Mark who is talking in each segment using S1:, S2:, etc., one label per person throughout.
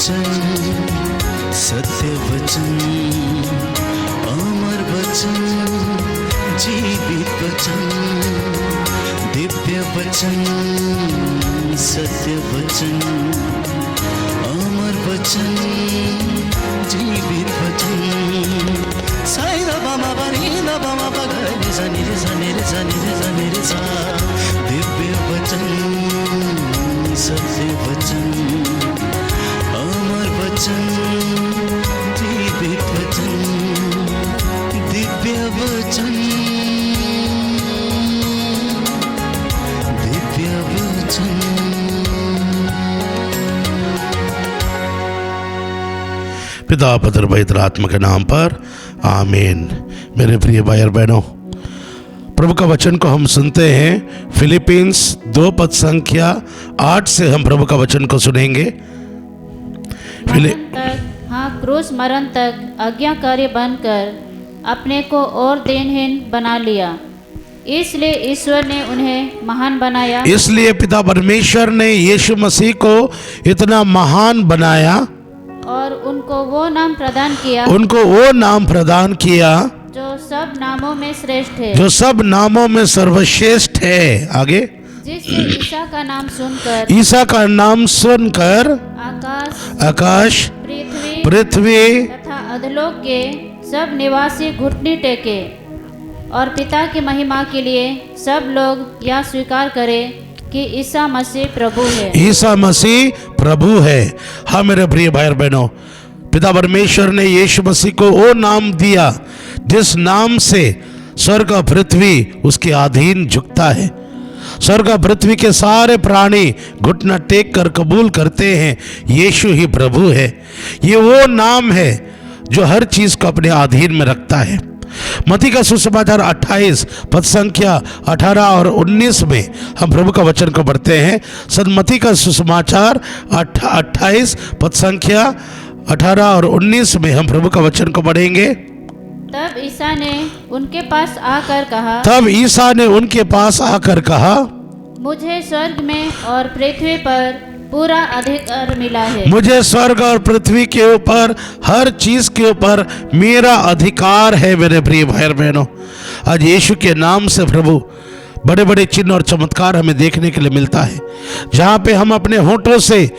S1: वचन, सत्य वचन, अमर वचन, जीवित वचन, दिव्य वचन, सत्य वचन, अमर वचन, जीवित वचन। साई बाबा बनी बाबा बगल सनी रे सनी रे सनी रे सनी रे सा। दिव्य वचन, सत्य वचन, अमर वचन, जीवित वचन, दिव्य वचन, दिव्य वचन।
S2: पिता पुत्र पवित्र आत्मा के नाम पर आमीन। मेरे प्रिय भाई और बहनों, प्रभु का वचन को हम सुनते हैं। फिलिपींस 2 पद संख्या 8 से हम प्रभु का वचन को सुनेंगे।
S3: क्रूस मरण तक आज्ञाकारी बनकर अपने को और दीनहीन बना लिया, इसलिए ईश्वर ने उन्हें महान बनाया।
S2: इसलिए पिता परमेश्वर ने यीशु मसीह को इतना महान बनाया
S3: और उनको वो नाम प्रदान किया,
S2: उनको वो नाम प्रदान किया
S3: जो सब नामों में श्रेष्ठ है,
S2: जो सब नामों में सर्वश्रेष्ठ है। आगे,
S3: जिससे ईसा का नाम सुनकर,
S2: ईसा का नाम सुनकर आकाश, पृथ्वी
S3: तथा अधोलोक के सब निवासी घुटने टेके और पिता की महिमा के लिए सब लोग यह स्वीकार करें कि ईसा मसीह प्रभु है।
S2: ईसा मसीह प्रभु है। हाँ मेरे प्रिय भाई और बहनों, पिता परमेश्वर ने यीशु मसीह को वो नाम दिया जिस नाम से स्वर्ग और पृथ्वी उसके अधीन झुकता है। स्वर्ग और पृथ्वी के सारे प्राणी घुटना टेक कर कबूल करते हैं यीशु ही प्रभु है। ये वो नाम है जो हर चीज को अपने अधीन में रखता है। मत्ती का सुसमाचार 28 पद संख्या 18 और 19 में हम प्रभु का वचन को पढ़ते हैं। मत्ती का सुसमाचार 28 पद संख्या 18 और 19 में हम प्रभु का वचन को पढ़ेंगे।
S3: तब ईसा ने उनके पास आकर कहा, मुझे स्वर्ग में और पृथ्वी पर पूरा अधिकार मिला है।
S2: मुझे स्वर्ग और पृथ्वी के ऊपर हर चीज के ऊपर मेरा अधिकार है। मेरे प्रिय भाई और बहनों, आज यीशु के नाम से प्रभु बड़े बड़े चिन्ह और चमत्कार हमें देखने के लिए मिलता है। जहाँ पे हम अपने होठों से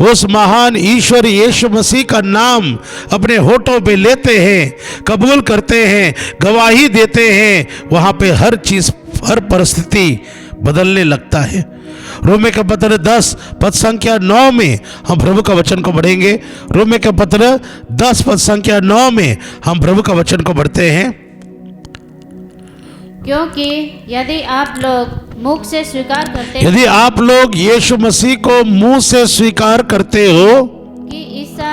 S2: उस महान ईश्वर यीशु मसीह का नाम अपने होठों पे लेते हैं, कबूल करते हैं, गवाही देते हैं, वहाँ पे हर चीज, हर परिस्थिति बदलने लगता है। रोमे का पत्र 10 पद संख्या 9 में हम प्रभु का वचन को पढ़ेंगे। रोमे का पत्र 10 पद संख्या 9 में हम प्रभु का वचन को पढ़ते हैं।
S3: क्योंकि यदि आप लोग मुख से स्वीकार करते,
S2: यदि आप लोग यीशु मसीह को मुंह से स्वीकार करते हो
S3: कि ईसा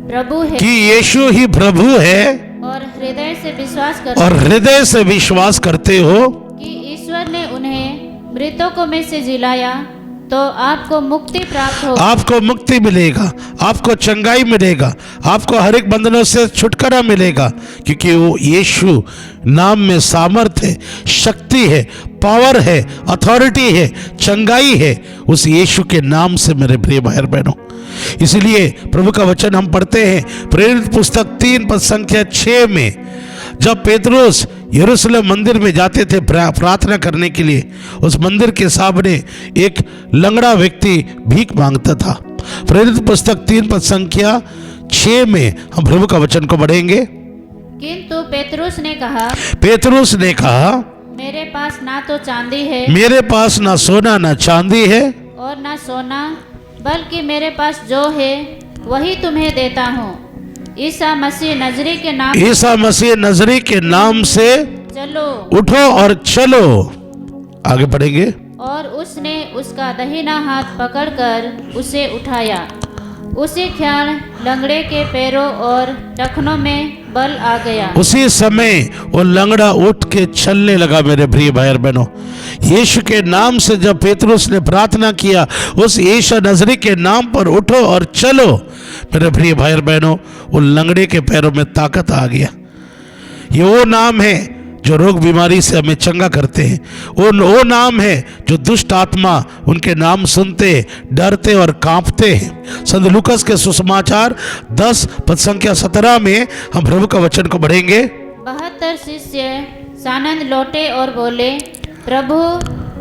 S3: प्रभु है,
S2: कि यीशु ही प्रभु है,
S3: और हृदय से विश्वास करते हो कि ईश्वर ने उन्हें मृतकों में से जिलाया, तो आपको मुक्ति प्राप्त होगी। आपको
S2: मुक्ति मिलेगा, आपको चंगाई मिलेगा, आपको हर एक बंधनों से छुटकारा मिलेगा, क्योंकि वो यीशु नाम में सामर्थ है, शक्ति है, पावर है, अथॉरिटी है, चंगाई है उस यीशु के नाम से। मेरे प्रिय भाई और बहनों, इसलिए प्रभु का वचन हम पढ़ते हैं प्रेरित पुस्तक 3 पद संख्या 6 में। जब पेतरुस यरूशलेम मंदिर में जाते थे प्रार्थना करने के लिए, उस मंदिर के सामने एक लंगड़ा व्यक्ति भीख मांगता था। प्रेरित पुस्तक 3 पद संख्या 6 में हम प्रभु का वचन को पढ़ेंगे।
S3: किंतु पेतरुस ने कहा, मेरे पास ना तो चांदी है,
S2: मेरे पास ना सोना ना चांदी है,
S3: और ना सोना, बल्कि मेरे पास जो है वही तुम्हें देता हूँ। ईसा मसीह नजरी के नाम से चलो,
S2: उठो और चलो। आगे पढ़ेंगे।
S3: और उसने उसका दाहिना हाथ पकड़कर उसे उठाया। उसी क्षण लंगड़े के पैरों और टखनों में बल आ गया।
S2: उसी समय वो लंगड़ा उठ के चलने लगा। मेरे प्रिय भाई और बहनों, यीशु के नाम से जब पेतरुस ने प्रार्थना किया, उस यीशु नजरी के नाम पर उठो और चलो, मेरे प्रिय भाई और बहनों, वो लंगड़े के पैरों में ताकत आ गया। ये वो नाम है जो रोग बीमारी से हमें चंगा करते हैं। वो नाम है जो दुष्ट आत्मा उनके नाम सुनते डरते और कांपते हैं। संत लूकास के सुसमाचार 10 पद संख्या 17 में हम प्रभु का वचन को पढ़ेंगे।
S3: 72 शिष्य सानंद लौटे और बोले, प्रभु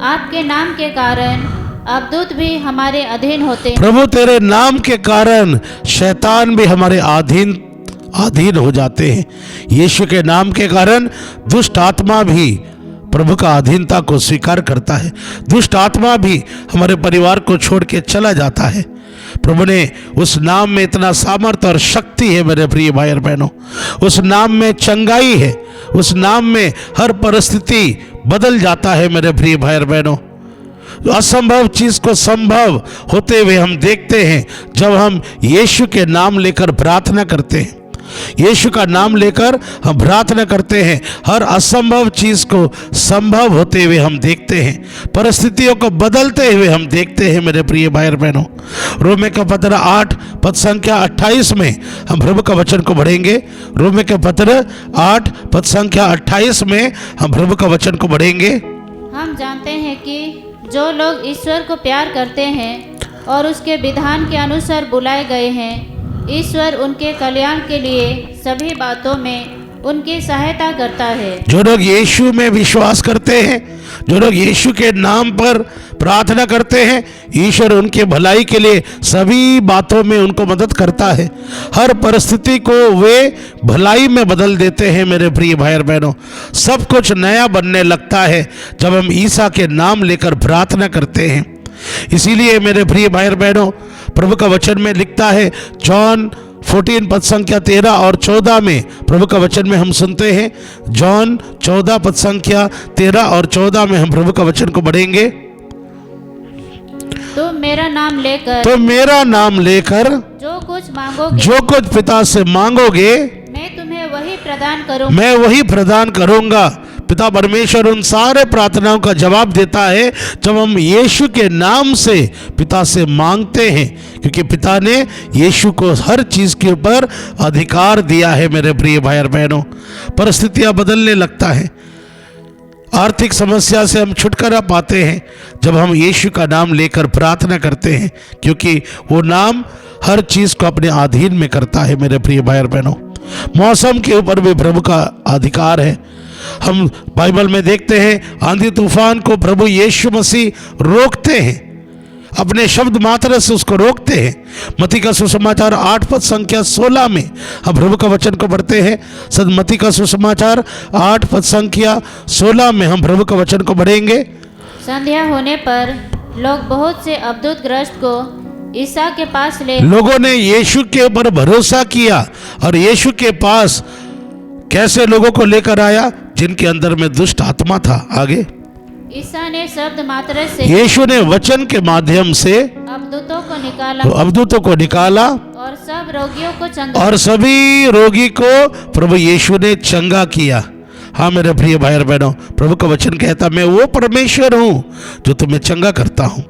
S3: आपके नाम के कारण अवधूत भी हमारे अधीन होते हैं।
S2: प्रभु तेरे नाम के कारण शैतान भी हमारे अधीन हो जाते हैं। यीशु के नाम के कारण दुष्ट आत्मा भी प्रभु का अधीनता को स्वीकार करता है। दुष्ट आत्मा भी हमारे परिवार को छोड़ के चला जाता है। प्रभु ने उस नाम में इतना सामर्थ्य और शक्ति है मेरे प्रिय भाई और बहनों। उस नाम में चंगाई है। उस नाम में हर परिस्थिति बदल जाता है मेरे प्रिय भाई और बहनों। असंभव चीज को संभव होते हुए हम देखते हैं जब हम यीशु के नाम लेकर प्रार्थना करते हैं। यीशु का नाम लेकर हम प्रार्थना करते हैं, हर असंभव चीज को संभव होते हुए हम देखते हैं। परिस्थितियों को बदलते हुए हम देखते हैं मेरे प्रिय भाई और बहनों। रोमे का पत्र 8 पद संख्या 28 में हम प्रभु का वचन को पढ़ेंगे। रोमे के पत्र 8 पद संख्या 28 में हम प्रभु का वचन को पढ़ेंगे।
S3: हम जानते हैं कि जो लोग ईश्वर को प्यार करते हैं और उसके विधान के अनुसार बुलाए गए हैं, ईश्वर उनके कल्याण के लिए सभी बातों में उनकी सहायता करता है।
S2: जो लोग यीशु में विश्वास करते हैं, जो लोग यीशु के नाम पर प्रार्थना करते हैं, ईश्वर उनके भलाई के लिए सभी बातों में उनको मदद करता है। हर परिस्थिति को वे भलाई में बदल देते हैं मेरे प्रिय भाई और बहनों। सब कुछ नया बनने लगता है जब हम ईसा के नाम लेकर प्रार्थना करते हैं। इसीलिए मेरे प्रिय भाई और बहनों, प्रभु का वचन में लिखता है, जॉन 14 पद संख्या 13 और 14 में प्रभु का वचन में हम सुनते हैं। जॉन 14 पद संख्या 13 और 14 में हम प्रभु का वचन को पढ़ेंगे।
S3: तुम मेरा नाम लेकर
S2: जो कुछ पिता से मांगोगे
S3: मैं तुम्हें वही प्रदान करूंगा।
S2: पिता परमेश्वर उन सारे प्रार्थनाओं का जवाब देता है जब हम यीशु के नाम से पिता से मांगते हैं, क्योंकि पिता ने यीशु को हर चीज के ऊपर अधिकार दिया है मेरे प्रिय भाई और बहनों। परिस्थितियां बदलने लगता है। आर्थिक समस्या से हम छुटकारा पाते हैं जब हम यीशु का नाम लेकर प्रार्थना करते हैं, क्योंकि वो नाम हर चीज को अपने अधीन में करता है मेरे प्रिय भाई और बहनों। मौसम के ऊपर भी प्रभु का अधिकार है। हम बाइबल में देखते हैं आंधी तूफान को प्रभु यीशु मसीह रोकते हैं, अपने शब्द मात्र से उसको रोकते हैं। मत्ती का सुसमाचार 8 पद संख्या 16 में हम प्रभु का वचन को पढ़ते हैं। सद मत्ती का सुसमाचार 8 पद संख्या 16 में हम प्रभु का वचन को पढ़ेंगे।
S3: संध्या होने पर लोग बहुत से अवधूत ग्रस्त को ईसा के पास
S2: लोगों ने यीशु के ऊपर भरोसा किया और यीशु के पास कैसे लोगों को लेकर आया जिनके अंदर में दुष्ट आत्मा था। आगे
S3: ईसा ने शब्द मात्र से,
S2: यीशु ने वचन के माध्यम से अवधूतों को निकाला
S3: और
S2: सभी रोगी को प्रभु यीशु ने चंगा किया। हाँ मेरे प्रिय भाई और बहनों, प्रभु का वचन कहता मैं वो परमेश्वर हूँ जो तुम्हें चंगा करता हूँ।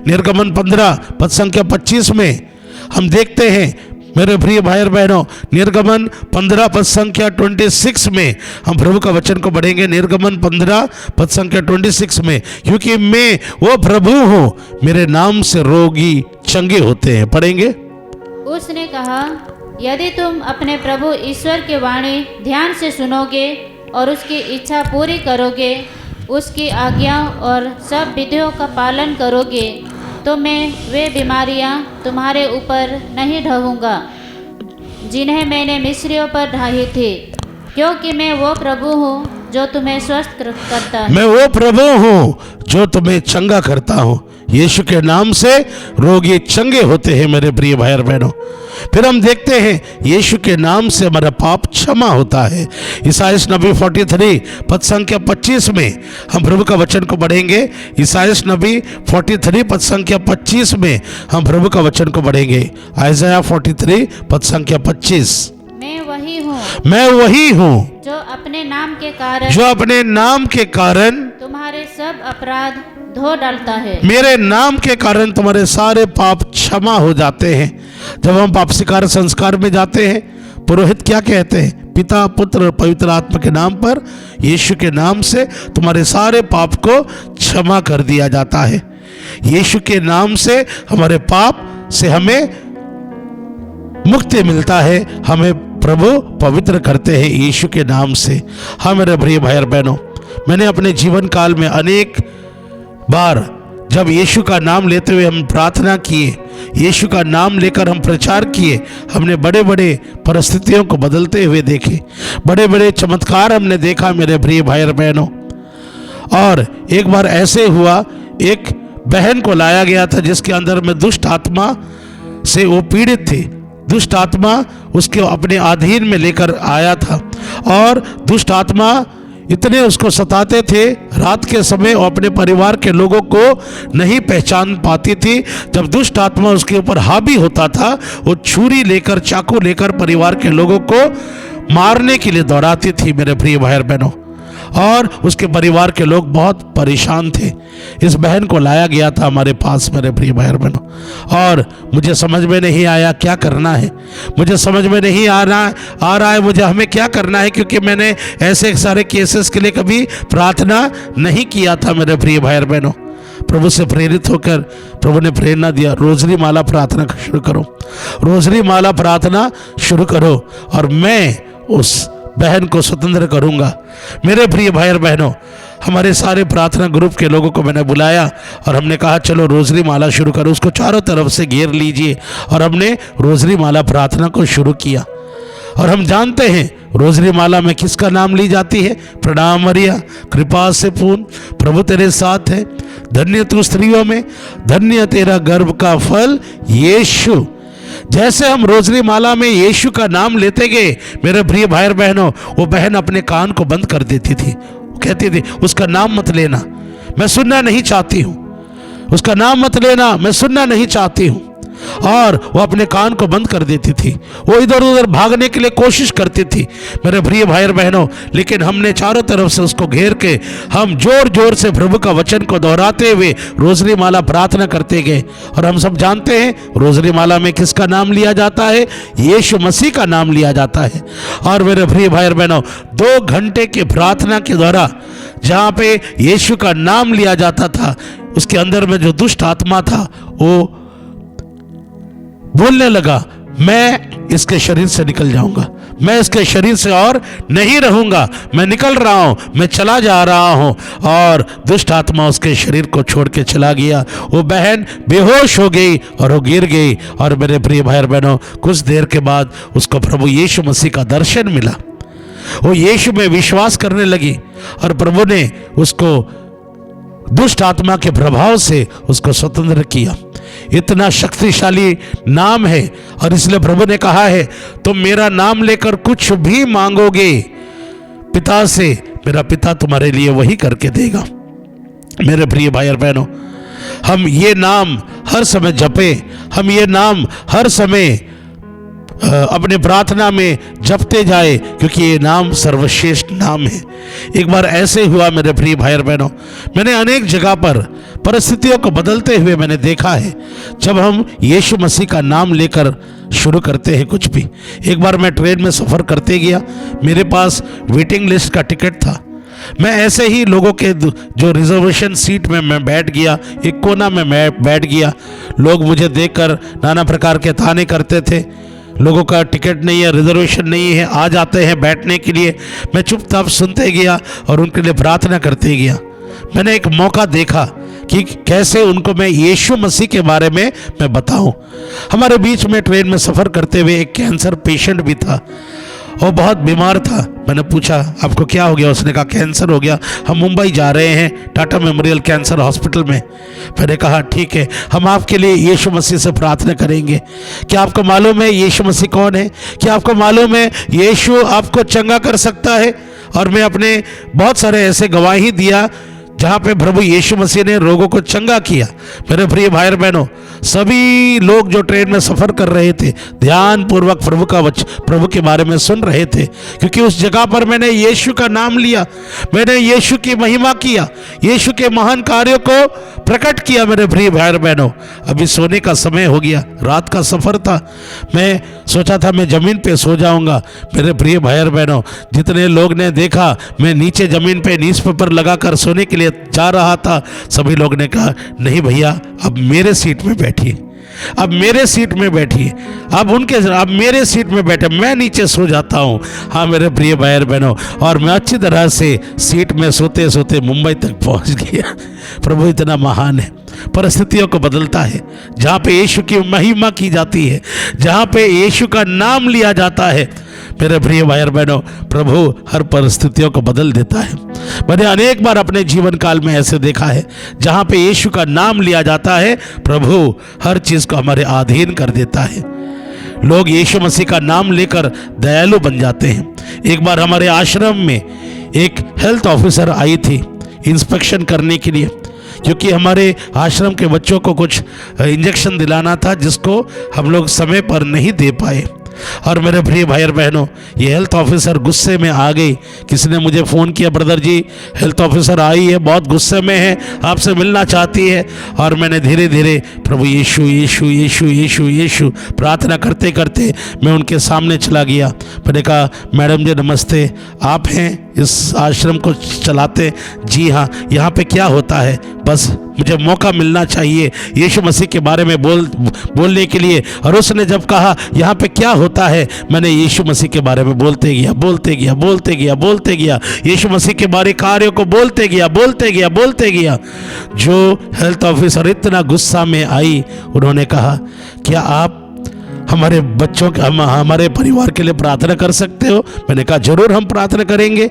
S2: निर्गमन 15 पद संख्या 25 में हम देखते हैं मेरे प्रिय भाई और बहनों, निर्गमन 15 पद संख्या 26 में हम प्रभु का वचन को पढ़ेंगे। निर्गमन 15 पद संख्या 26 में, क्योंकि मैं वो प्रभु हूँ, मेरे नाम से रोगी चंगे होते हैं। पढ़ेंगे।
S3: उसने कहा, यदि तुम अपने प्रभु ईश्वर की वाणी ध्यान से सुनोगे और उसकी इच्छा पूरी करोगे, उसकी आज्ञा और सब विधियों का पालन करोगे, तो मैं वे बीमारियां तुम्हारे ऊपर नहीं ढाऊंगा जिन्हें मैंने मिस्रियों पर ढाई थी, क्योंकि मैं वो प्रभु हूँ जो तुम्हें स्वस्थ करता है।
S2: मैं वो प्रभु हूँ जो तुम्हें चंगा करता हूँ। यीशु के नाम से रोगी चंगे होते हैं मेरे प्रिय भाई और बहनों। फिर हम देखते हैं यीशु के नाम से हमारा पाप क्षमा होता है। ईसाइयाह नबी 43 पद संख्या 25 में हम प्रभु का वचन को पढ़ेंगे। ईसाइयाह नबी 43 पद संख्या 25 में हम प्रभु का वचन को पढ़ेंगे। आइज़ाया 43 पद संख्या 25। मैं वही हूँ
S3: जो अपने
S2: नाम के कारण
S3: तुम्हारे सब अपराध धो डालता है।
S2: मेरे नाम के कारण तुम्हारे सारे पाप क्षमा हो जाते हैं। जब हम पाप स्वीकार संस्कार में जाते हैं, पुरोहित क्या कहते हैं? पिता, पुत्र और पवित्र आत्मा के नाम पर, यीशु के नाम से तुम्हारे सारे पाप को क्षमा कर दिया जाता है। यीशु के नाम से हमारे पाप से हमें मुक्ति मिलता है, हमें प्रभु पवित्र करते हैं यीशु के नाम से। हाँ मेरे प्रिय भाई और बहनों, मैंने अपने जीवन काल में अनेक बार जब यीशु का नाम लेते हुए हम प्रार्थना किए, यीशु का नाम लेकर हम प्रचार किए, हमने बड़े बड़े परिस्थितियों को बदलते हुए देखे, बड़े बड़े चमत्कार हमने देखा मेरे प्रिय भाई और बहनों। और एक बार ऐसे हुआ, एक बहन को लाया गया था जिसके अंदर में दुष्ट आत्मा से वो पीड़ित थी। दुष्ट आत्मा उसके अपने अधीन में लेकर आया था और दुष्ट आत्मा इतने उसको सताते थे, रात के समय वो अपने परिवार के लोगों को नहीं पहचान पाती थी। जब दुष्ट आत्मा उसके ऊपर हावी होता था, वो छुरी लेकर, चाकू लेकर परिवार के लोगों को मारने के लिए दौड़ाती थी मेरे प्रिय भाई और बहनों। और उसके परिवार के लोग बहुत परेशान थे। इस बहन को लाया गया था हमारे पास मेरे प्रिय भाई और बहनों, और मुझे समझ में नहीं आया क्या करना है, मुझे समझ में नहीं आ रहा है मुझे हमें क्या करना है, क्योंकि मैंने ऐसे सारे केसेस के लिए कभी प्रार्थना नहीं किया था मेरे प्रिय भाई और बहनों। प्रभु से प्रेरित होकर प्रभु ने प्रेरणा दिया, रोजरी माला प्रार्थना शुरू करो, रोजरी माला प्रार्थना शुरू करो और मैं उस बहन को स्वतंत्र करूंगा। मेरे प्रिय भाई और बहनों, हमारे सारे प्रार्थना ग्रुप के लोगों को मैंने बुलाया और हमने कहा चलो रोजरी माला शुरू करो, उसको चारों तरफ से घेर लीजिए। और हमने रोजरी माला प्रार्थना को शुरू किया। और हम जानते हैं रोजरी माला में किसका नाम ली जाती है? प्रणाम मरिया, कृपा से पूर्ण, प्रभु तेरे साथ है, धन्य तू स्त्रियों में, धन्य तेरा गर्भ का फल यीशु। जैसे हम रोजरी माला में यीशु का नाम लेते गए मेरे प्रिय भाई और बहनों, वो बहन अपने कान को बंद कर देती थी, कहती थी उसका नाम मत लेना, मैं सुनना नहीं चाहती हूँ, उसका नाम मत लेना, मैं सुनना नहीं चाहती हूँ। और वो अपने कान को बंद कर देती थी, वो इधर उधर भागने के लिए कोशिश करती थी मेरे प्रिय भाई और बहनों। लेकिन हमने चारों तरफ से उसको घेर के हम जोर जोर से प्रभु का वचन को दोहराते हुए रोजरी माला प्रार्थना करते गए। और हम सब जानते हैं रोजरी माला में किसका नाम लिया जाता है? यीशु मसीह का नाम लिया जाता है। और मेरे प्रिय भाई और बहनों, 2 घंटे की प्रार्थना के द्वारा जहाँ पे यीशु का नाम लिया जाता था, उसके अंदर में जो दुष्ट आत्मा था वो बोलने लगा, मैं इसके शरीर से निकल जाऊंगा, मैं इसके शरीर से और नहीं रहूंगा, मैं निकल रहा हूं, मैं चला जा रहा हूं। और दुष्ट आत्मा उसके शरीर को छोड़ के चला गया। वो बहन बेहोश हो गई और वो गिर गई। और मेरे प्रिय भाई और बहनों, कुछ देर के बाद उसको प्रभु यीशु मसीह का दर्शन मिला। वो यीशु में विश्वास करने लगी और प्रभु ने उसको दुष्ट आत्मा के प्रभाव से उसको स्वतंत्र किया। इतना शक्तिशाली नाम है और इसलिए प्रभु ने कहा है तुम मेरा नाम लेकर कुछ भी मांगोगे पिता से, मेरा पिता तुम्हारे लिए वही करके देगा। मेरे प्रिय भाई और बहनों, हम ये नाम हर समय जपे, हम ये नाम हर समय अपने प्रार्थना में जपते जाए, क्योंकि ये नाम सर्वश्रेष्ठ नाम है। एक बार ऐसे हुआ मेरे प्रिय भाई और बहनों, मैंने अनेक जगह पर परिस्थितियों को बदलते हुए मैंने देखा है जब हम यीशु मसीह का नाम लेकर शुरू करते हैं कुछ भी। एक बार मैं ट्रेन में सफ़र करते गया, मेरे पास वेटिंग लिस्ट का टिकट था। मैं ऐसे ही लोगों के जो रिजर्वेशन सीट में मैं बैठ गया, एक कोना में मैं बैठ गया। लोग मुझे देखकर नाना प्रकार के ताने करते थे, लोगों का टिकट नहीं है, रिजर्वेशन नहीं है, आ जाते हैं बैठने के लिए। मैं चुपचाप सुनते गया और उनके लिए प्रार्थना करते गया। मैंने एक मौका देखा कि कैसे उनको मैं यीशु मसीह के बारे में मैं बताऊं। हमारे बीच में ट्रेन में सफ़र करते हुए एक कैंसर पेशेंट भी था, वो बहुत बीमार था। मैंने पूछा आपको क्या हो गया? उसने कहा कैंसर हो गया, हम मुंबई जा रहे हैं टाटा मेमोरियल कैंसर हॉस्पिटल में। मैंने कहा ठीक है, हम आपके लिए यीशु मसीह से प्रार्थना करेंगे। क्या आपको मालूम है यीशु मसीह कौन है? क्या आपको मालूम है यीशु आपको चंगा कर सकता है? और मैं अपने बहुत सारे ऐसे गवाही दिया जहाँ पे प्रभु यीशु मसीह ने रोगों को चंगा किया। मेरे प्रिय भाई और बहनों, सभी लोग जो ट्रेन में सफ़र कर रहे थे ध्यान पूर्वक प्रभु के बारे में सुन रहे थे, क्योंकि उस जगह पर मैंने यीशु का नाम लिया, मैंने यीशु की महिमा किया, यीशु के महान कार्यों को प्रकट किया। मेरे प्रिय भाई बहनों, अभी सोने का समय हो गया, रात का सफ़र था, मैं सोचा था मैं ज़मीन पे सो जाऊंगा। मेरे प्रिय भाई बहनों, जितने लोग ने देखा मैं नीचे ज़मीन पे न्यूज़पेपर लगाकर सोने के लिए जा रहा था, सभी लोग ने कहा नहीं भैया अब मेरे सीट में बैठिए, अब मेरे सीट में बैठिए, अब मेरे सीट में बैठे, मैं नीचे सो जाता हूँ। हाँ मेरे प्रिय भाई बहनों, और मैं अच्छी तरह से सीट में सोते सोते मुंबई तक पहुँच गया। प्रभु इतना महान है, परिस्थितियों को बदलता है। जहाँ पे यीशु की महिमा की जाती है, जहाँ पे यीशु का नाम लिया जाता है, मेरे प्रिय भाई बहनों, प्रभु हर परिस्थितियों को बदल देता है। मैंने अनेक बार अपने जीवन काल में ऐसे देखा है, जहाँ पे यीशु का नाम लिया जाता है, प्रभु हर चीज़ को हमारे अधीन कर देता है। लोग यीशु मसीह का नाम लेकर दयालु बन जाते हैं। एक बार हमारे आश्रम में एक हेल्थ ऑफिसर आई थी इंस्पेक्शन करने के लिए, क्योंकि हमारे आश्रम के बच्चों को कुछ इंजेक्शन दिलाना था जिसको हम लोग समय पर नहीं दे पाए। और मेरे प्रिय भाई और बहनों, ये हेल्थ ऑफिसर गुस्से में आ गई। किसी ने मुझे फ़ोन किया, ब्रदर जी हेल्थ ऑफिसर आई है, बहुत गुस्से में है, आपसे मिलना चाहती है। और मैंने धीरे धीरे प्रभु यीशु यीशु यीशु यीशु यीशु प्रार्थना करते करते मैं उनके सामने चला गया। मैंने कहा मैडम जी नमस्ते, आप हैं इस आश्रम को चलाते? जी हाँ। यहाँ पे क्या होता है? बस मुझे मौका मिलना चाहिए यीशु मसीह के बारे में बोलने के लिए। और उसने जब कहा यहाँ पे क्या होता है, मैंने यीशु मसीह के बारे में बोलते गया, यीशु मसीह के बारे कार्यों को बोलते गया। जो हेल्थ ऑफिसर इतना गुस्सा में आई, उन्होंने कहा क्या आप हमारे बच्चों के हमारे परिवार के लिए प्रार्थना कर सकते हो? मैंने कहा जरूर हम प्रार्थना करेंगे।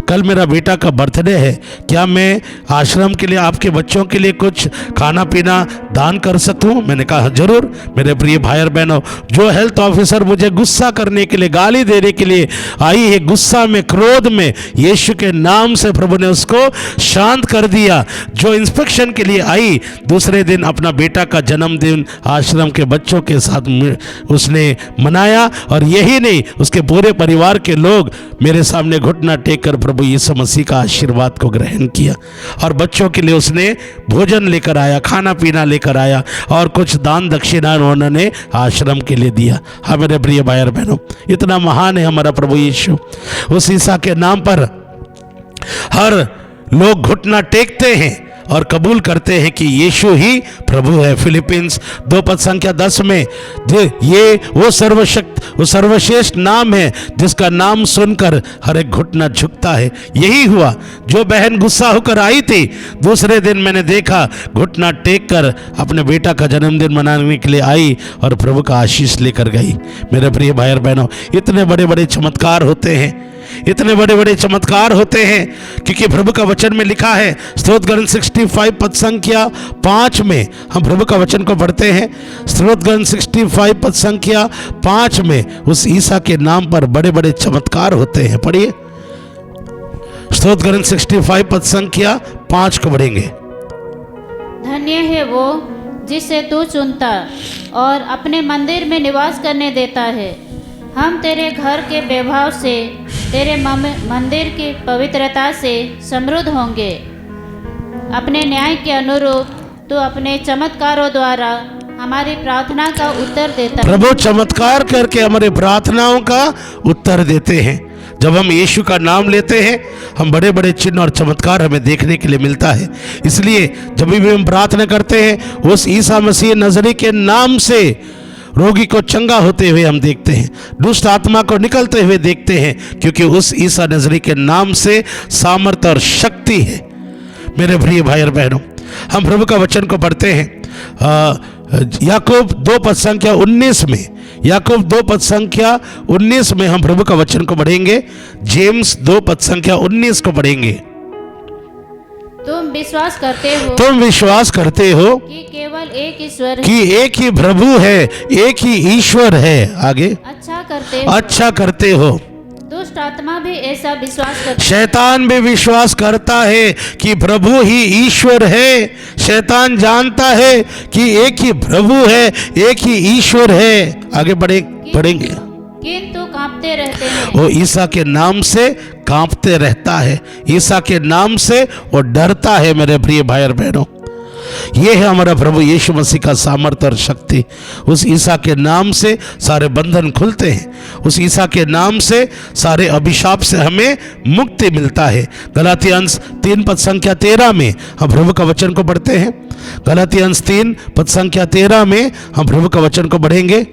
S2: कल मेरा बेटा का बर्थडे है, क्या मैं आश्रम के लिए आपके बच्चों के लिए कुछ खाना पीना दान कर सकूं? मैंने कहा जरूर। मेरे प्रिय भाई और बहनों, जो हेल्थ ऑफिसर मुझे गुस्सा करने के लिए, गाली देने के लिए आई है, गुस्सा में क्रोध में, यीशु के नाम से प्रभु ने उसको शांत कर दिया। जो इंस्पेक्शन के लिए आई, दूसरे दिन अपना बेटा का जन्मदिन आश्रम के बच्चों के साथ उसने मनाया। और यही नहीं, उसके पूरे परिवार के लोग मेरे सामने घुटना टेक कर प्रभु यीशु मसीह का आशीर्वाद को ग्रहण किया। और बच्चों के लिए उसने भोजन लेकर आया, खाना पीना लेकर आया, और कुछ दान दक्षिणा उन्होंने आश्रम के लिए दिया। हाँ मेरे प्रिय भाई और बहनों, इतना महान है हमारा प्रभु यीशु। उस ईसा के नाम पर हर लोग घुटना टेकते हैं और कबूल करते हैं कि यीशु ही प्रभु है। फिलिपिन्स 2:10 में ये वो सर्वश्रेष्ठ नाम है जिसका नाम सुनकर हर एक घुटना झुकता है। यही हुआ, जो बहन गुस्सा होकर आई थी, दूसरे दिन मैंने देखा घुटना टेक कर अपने बेटा का जन्मदिन मनाने के लिए आई और प्रभु का आशीष लेकर गई। मेरे प्रिय भाई और बहनों, इतने बड़े बड़े चमत्कार होते हैं, इतने बड़े बड़े चमत्कार होते हैं, क्योंकि प्रभु का वचन में लिखा है। स्तोत्र ग्रंथ 65 पद संख्या 5 में हम प्रभु का वचन को पढ़ते हैं। स्तोत्र ग्रंथ 65 पद संख्या 5 में उस ईसा के नाम पर बड़े बड़े चमत्कार होते हैं। पढ़िए, स्तोत्र ग्रंथ 65 पद संख्या 5 को पढ़ेंगे।
S3: धन्य है वो जिसे तू चुनता और अपने मंदिर में निवास करने देता है। हम तेरे घर के वैभव से, तेरे मंदिर की पवित्रता से समृद्ध होंगे। अपने न्याय के अनुरूप तू अपने चमत्कारों द्वारा हमारी प्रार्थना का उत्तर देता है।
S2: प्रभु चमत्कार करके हमारे प्रार्थनाओं का उत्तर देते हैं। जब हम यीशु का नाम लेते हैं, हम बड़े बड़े चिन्ह और चमत्कार हमें देखने के लिए मिलता है। इसलिए जब भी हम प्रार्थना करते हैं, उस ईसा मसीह नजरी के नाम से रोगी को चंगा होते हुए हम देखते हैं, दुष्ट आत्मा को निकलते हुए देखते हैं, क्योंकि उस ईसा नजरी के नाम से सामर्थ और शक्ति है। मेरे प्रिय भाई और बहनों, हम प्रभु का वचन को पढ़ते हैं याकूब 2 पद संख्या 19 में। याकूब 2 पद संख्या 19 में हम प्रभु का वचन को पढ़ेंगे। जेम्स 2 पद संख्या 19 को पढ़ेंगे।
S3: तुम विश्वास करते हो कि केवल एक ईश्वर है,
S2: कि एक ही प्रभु है, एक ही ईश्वर है। आगे,
S3: अच्छा करते हो। दुष्ट आत्मा भी ऐसा विश्वास करती है।
S2: शैतान भी विश्वास करता है कि प्रभु ही ईश्वर है। शैतान जानता है कि एक ही प्रभु है, एक ही ईश्वर है। आगे बढ़ेंगे।
S3: किंतु कांपते रहते हैं।
S2: वो ईसा के नाम से कांपते रहता है, ईसा के नाम से वो डरता है। मेरे प्रिय भाई और बहनों, ये है हमारा प्रभु यीशु मसीह का सामर्थ्य और शक्ति। उस ईसा के नाम से सारे बंधन खुलते हैं, उस ईसा के नाम से सारे अभिशाप से हमें मुक्ति मिलता है। गलाती अंश 3 पद संख्या 13 में हम प्रभु का वचन को पढ़ते हैं। गलाती अंश 3 पद संख्या 13 में हम प्रभु का वचन को पढ़ेंगे।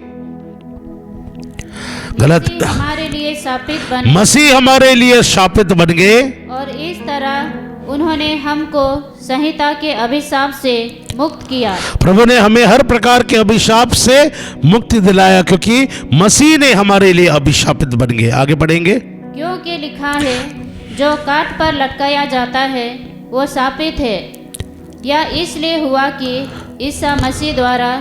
S3: मसीह हमारे लिए शापित बने,
S2: मसीह हमारे लिए शापित बन गए,
S3: और इस तरह उन्होंने हमको संहिता के अभिशाप से मुक्त किया।
S2: प्रभु ने हमें हर प्रकार के अभिशाप से मुक्ति दिलाया, क्योंकि मसीह ने हमारे लिए अभिशापित बन गए। आगे बढ़ेंगे।
S3: क्योंकि लिखा है, जो काट पर लटकाया जाता है वो शापित है। यह इसलिए हुआ कि ईसा मसीह द्वारा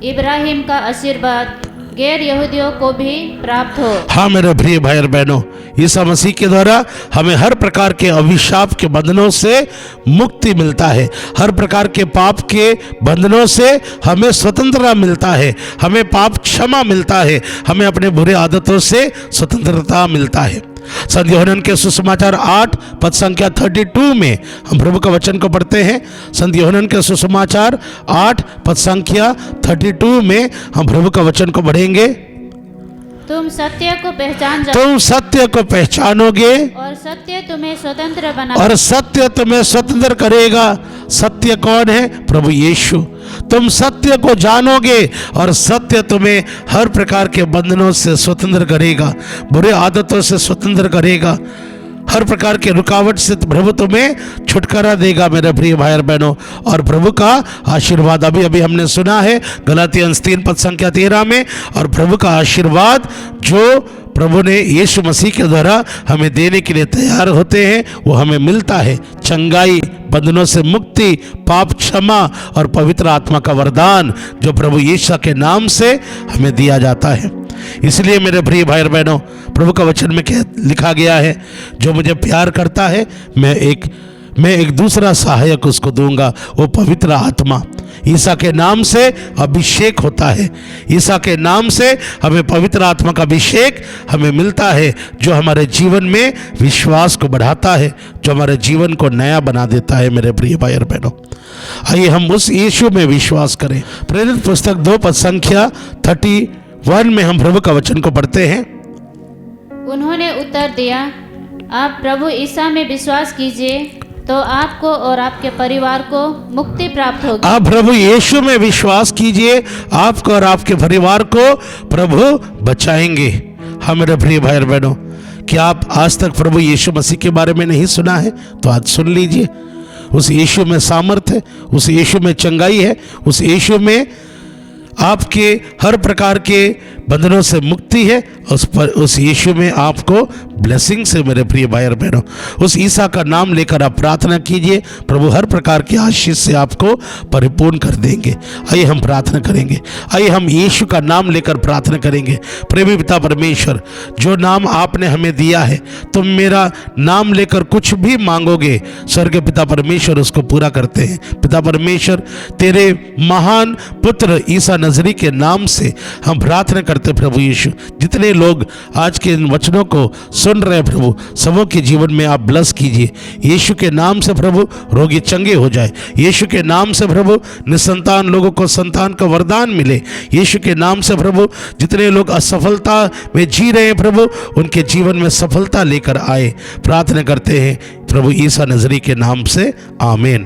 S3: इब्राहिम का आशीर्वाद गैर यहूदियों को भी प्राप्त हो।
S2: हाँ मेरे प्रिय भाई और बहनों, ईसा मसीह के द्वारा हमें हर प्रकार के अभिशाप के बंधनों से मुक्ति मिलता है। हर प्रकार के पाप के बंधनों से हमें स्वतंत्रता मिलता है, हमें पाप क्षमा मिलता है, हमें अपने बुरे आदतों से स्वतंत्रता मिलता है। संत यूहन्ना के सुसमाचार 8 पद संख्या 32 में हम प्रभु का वचन को पढ़ते हैं। संत यूहन्ना के सुसमाचार 8 पद संख्या 32 में हम प्रभु का वचन को पढ़ेंगे।
S3: तुम सत्य को पहचान
S2: तुम सत्य को पहचानोगे
S3: और सत्य तुम्हें स्वतंत्र बना,
S2: और सत्य तुम्हें स्वतंत्र करेगा। सत्य कौन है? प्रभु यीशु। तुम सत्य को जानोगे और सत्य तुम्हें हर प्रकार के बंधनों से स्वतंत्र करेगा, बुरे आदतों से स्वतंत्र करेगा, हर प्रकार के रुकावट से प्रभु तुम्हें छुटकारा देगा। मेरे प्रिय भाई और बहनों, और प्रभु का आशीर्वाद अभी अभी हमने सुना है गलाती अंश 3 पद संख्या 13 में। और प्रभु का आशीर्वाद जो प्रभु ने यीशु मसीह के द्वारा हमें देने के लिए तैयार होते हैं, वो हमें मिलता है। चंगाई, बंधनों से मुक्ति, पाप क्षमा और पवित्र आत्मा का वरदान जो प्रभु यीशु के नाम से हमें दिया जाता है। इसलिए मेरे प्रिय भाई और बहनों, प्रभु का वचन में लिखा गया है, जो मुझे प्यार करता है मैं एक दूसरा सहायक उसको दूंगा, वो पवित्र आत्मा। ईसा के नाम से अभिषेक होता है, ईसा के नाम से हमें पवित्र आत्मा का अभिषेक हमें मिलता है, जो हमारे जीवन में विश्वास को बढ़ाता है, जो हमारे जीवन को नया बना देता है। मेरे प्रिय भाई और बहनों, आइए हम उस यीशु में विश्वास करें। प्रेरित पुस्तक 2 पद संख्या 31 में हम प्रभु का वचन को पढ़ते हैं।
S3: उन्होंने उत्तर दिया, आप प्रभु ईसा में विश्वास कीजिए तो आपको और आपके परिवार को मुक्ति प्राप्त होगी।
S2: आप प्रभु यीशु में विश्वास कीजिए, आपको और आपके परिवार को प्रभु बचाएंगे। हाँ मेरे प्रिय भाई और बहनों, क्या आप आज तक प्रभु यीशु मसीह के बारे में नहीं सुना है? तो आज सुन लीजिए। उस यीशु में सामर्थ है, उस यीशु में चंगाई है, उस यीशु में आपके हर प्रकार के बंधनों से मुक्ति है। उस यीशु में आपको ब्लेसिंग से मेरे प्रिय भाई और बहनों, उस ईसा का नाम लेकर आप प्रार्थना कीजिए, प्रभु हर प्रकार की आशीष से आपको परिपूर्ण कर देंगे। आइए हम प्रार्थना करेंगे, आइए हम यीशु का नाम लेकर प्रार्थना करेंगे। प्रेमी पिता परमेश्वर, जो नाम आपने हमें दिया है, तुम मेरा नाम लेकर कुछ भी मांगोगे, स्वर्ग पिता परमेश्वर उसको पूरा करते हैं। पिता परमेश्वर, तेरे महान पुत्र ईसा नजरी के नाम से हम प्रार्थना करते प्रभु यीशु, जितने लोग आज के इन वचनों को सुन रहे प्रभु, सबों के जीवन में आप ब्लेस कीजिए। यीशु के नाम से प्रभु रोगी चंगे हो जाए, यीशु के नाम से प्रभु निसंतान लोगों को संतान का वरदान मिले। यीशु के नाम से प्रभु जितने लोग असफलता में जी रहे हैं प्रभु, उनके जीवन में सफलता लेकर आए। प्रार्थना करते हैं प्रभु ईसा नजरी के नाम से, आमीन।